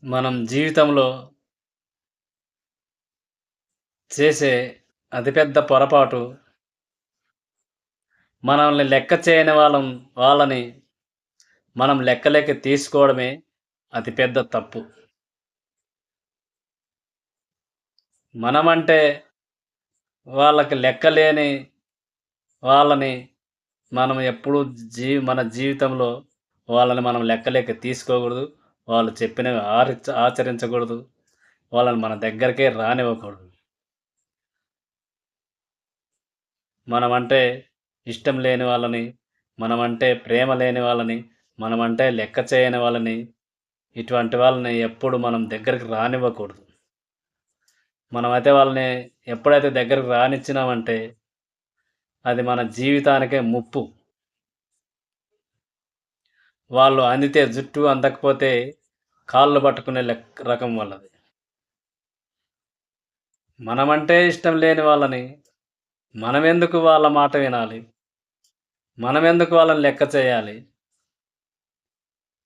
మనం జీవితంలో చేసే అతిపెద్ద పొరపాటు మనల్ని లెక్క చేయని వాళ్ళని మనం లెక్కలోకి తీసుకోవడమే అతిపెద్ద తప్పు. మనమంటే వాళ్ళకి లెక్కలేని వాళ్ళని మనం ఎప్పుడూ మన జీవితంలో వాళ్ళని మనం లెక్కలోకి తీసుకోకూడదు. వాళ్ళు చెప్పినవి ఆచరించకూడదు. వాళ్ళని మన దగ్గరికే రానివ్వకూడదు. మనమంటే ఇష్టం లేని వాళ్ళని, మనమంటే ప్రేమ లేని వాళ్ళని, మనమంటే లెక్క చేయని వాళ్ళని, ఇటువంటి వాళ్ళని ఎప్పుడు మనం దగ్గరికి రానివ్వకూడదు. మనమైతే వాళ్ళని ఎప్పుడైతే దగ్గరికి రానిచ్చినామంటే, అది మన జీవితానికే ముప్పు. వాళ్ళు అందితే జుట్టు, అందకపోతే కాళ్ళు పట్టుకునే రకం వాళ్ళది. మనమంటే ఇష్టం లేని వాళ్ళని, మనమెందుకు వాళ్ళ మాట వినాలి? మనమెందుకు వాళ్ళని లెక్క చేయాలి?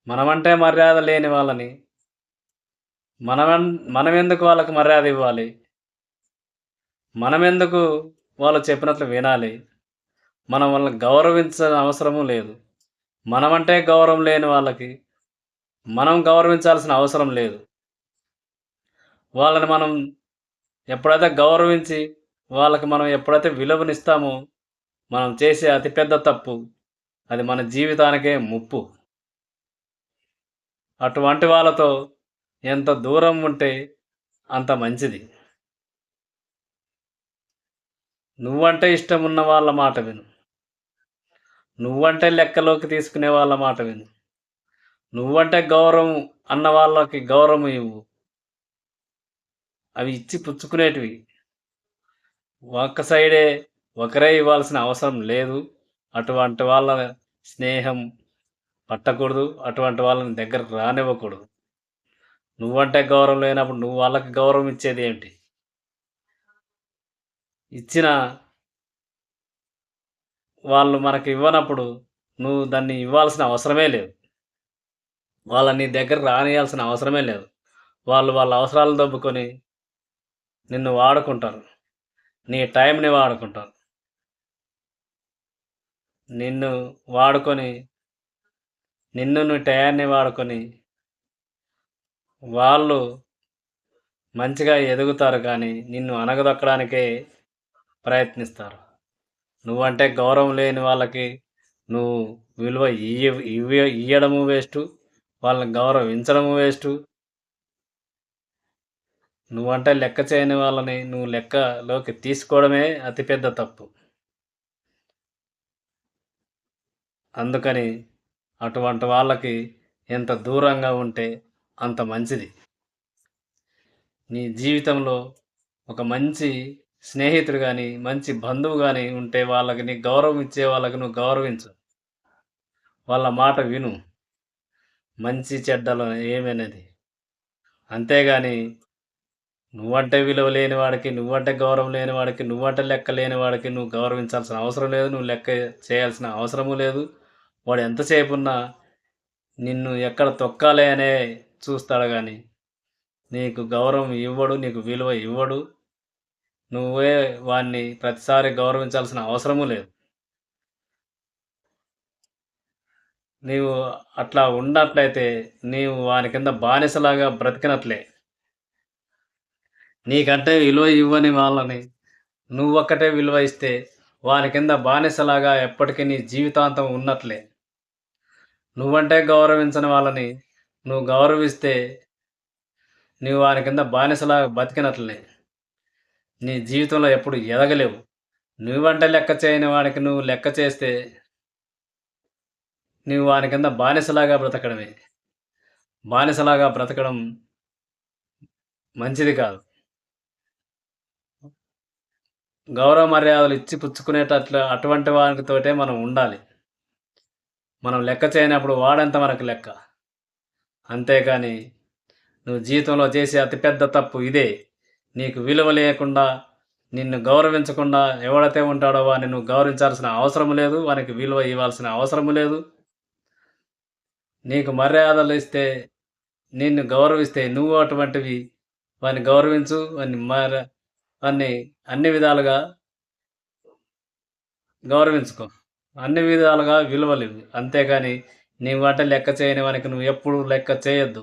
మనమంటే మర్యాద లేని వాళ్ళని మనమన్ మనమెందుకు వాళ్ళకి మర్యాద ఇవ్వాలి? మనమెందుకు వాళ్ళు చెప్పినట్లు వినాలి? మనం వాళ్ళని గౌరవించని అవసరము లేదు. మనమంటే గౌరవం లేని వాళ్ళకి, మనం గౌరవించాల్సిన అవసరం లేదు. వాళ్ళని మనం ఎప్పుడైతే గౌరవించి, వాళ్ళకి మనం ఎప్పుడైతే విలువనిస్తామో, మనం చేసే అతిపెద్ద తప్పు, అది మన జీవితానికే ముప్పు. అటువంటి వాళ్ళతో ఎంత దూరం ఉంటే అంత మంచిది. నువ్వంటే ఇష్టమున్న వాళ్ళ మాట విను. నువ్వంటే లెక్కలోకి తీసుకునే వాళ్ళ మాట విను. నువ్వంటే గౌరవం అన్న వాళ్ళకి గౌరవం ఇవ్వు. అవి ఇచ్చి పుచ్చుకునేటివి. ఒక్క సైడే ఒకరే ఇవ్వాల్సిన అవసరం లేదు. అటువంటి వాళ్ళ స్నేహం పట్టకూడదు. అటువంటి వాళ్ళని దగ్గరకు రానివ్వకూడదు. నువ్వంటే గౌరవం లేనప్పుడు నువ్వు వాళ్ళకి గౌరవం ఇచ్చేదేంటి? ఇచ్చినా వాళ్ళు మనకి ఇవ్వనప్పుడు నువ్వు దాన్ని ఇవ్వాల్సిన అవసరమే లేదు. వాళ్ళని నీ దగ్గరకు రానియ్యాల్సిన అవసరమే లేదు. వాళ్ళు వాళ్ళ అవసరాలు దొబ్బుకొని నిన్ను వాడుకుంటారు. నీ టైంని వాడుకుంటారు. నిన్ను వాడుకొని, నిన్ను నీ టయాన్ని వాడుకొని, వాళ్ళు మంచిగా ఎదుగుతారు కానీ, నిన్ను అణగదొక్కడానికే ప్రయత్నిస్తారు. నువ్వంటే గౌరవం లేని వాళ్ళకి నువ్వు విలువ ఇయ్యడము వేస్టు. వాళ్ళని గౌరవించడము వేస్టు. నువ్వంటే లెక్క చేయని వాళ్ళని నువ్వు లెక్కలోకి తీసుకోవడమే అతిపెద్ద తప్పు. అందుకని అటువంటి వాళ్ళకి ఎంత దూరంగా ఉంటే అంత మంచిది. నీ జీవితంలో ఒక మంచి స్నేహితుడు గాని, మంచి బంధువు గాని ఉంటే వాళ్ళకి నీకు గౌరవం ఇచ్చే వాళ్ళకి నువ్వు గౌరవించు. వాళ్ళ మాట విను. మంచి చెడ్డలు ఏమనేది. అంతేగాని నువ్వంటే విలువ లేని వాడికి, నువ్వంటే గౌరవం లేని వాడికి, నువ్వంటే లెక్క లేని వాడికి నువ్వు గౌరవించాల్సిన అవసరం లేదు. నువ్వు లెక్క చేయాల్సిన అవసరము లేదు. వాడు ఎంతసేపున్నా నిన్ను ఎక్కడ తొక్కాలి అనే చూస్తాడు గానీ, నీకు గౌరవం ఇవ్వడు. నీకు విలువ ఇవ్వడు. నువ్వే వాడిని ప్రతిసారి గౌరవించాల్సిన అవసరము లేదు. నీవు అట్లా ఉన్నట్లయితే నీవు వాని కింద బానిసలాగా బ్రతికినట్లే. నీకంటే విలువ ఇవ్వని వాళ్ళని నువ్వొక్కటే విలువ ఇస్తే వాని కింద బానిసలాగా ఎప్పటికి నీ జీవితాంతం ఉన్నట్లే. నువ్వంటే గౌరవించని వాళ్ళని నువ్వు గౌరవిస్తే నీవు వాని కింద బానిసలాగా బతికినట్లే. నీ జీవితంలో ఎప్పుడు ఎదగలేవు. నువ్వంటే లెక్క చేయని వాడికి నువ్వు లెక్క చేస్తే నీవు వాని కింద బానిసలాగా బ్రతకడమే. బానిసలాగా బ్రతకడం మంచిది కాదు. గౌరవ మర్యాదలు ఇచ్చి పుచ్చుకునేటట్లు అటువంటి వానితోటే మనం ఉండాలి. మనం లెక్క చేయనప్పుడు వాడెంత మనకు లెక్క. అంతేగాని నువ్వు జీవితంలో చేసే అతిపెద్ద తప్పు ఇదే. నీకు విలువ లేకుండా, నిన్ను గౌరవించకుండా ఎవడైతే ఉంటాడో వాడిని నువ్వు గౌరవించాల్సిన అవసరం లేదు. వానికి విలువ ఇవ్వాల్సిన అవసరం లేదు. నీకు మర్యాదలిస్తే నిన్ను గౌరవిస్తే నువ్వు అటువంటివి వాడిని గౌరవించు. వాడిని అన్ని విధాలుగా గౌరవించుకో. అన్ని విధాలుగా విలువలివ్వు. అంతేగాని నీ మాట లెక్క చేయని వానికి నువ్వు ఎప్పుడు లెక్క చేయొద్దు.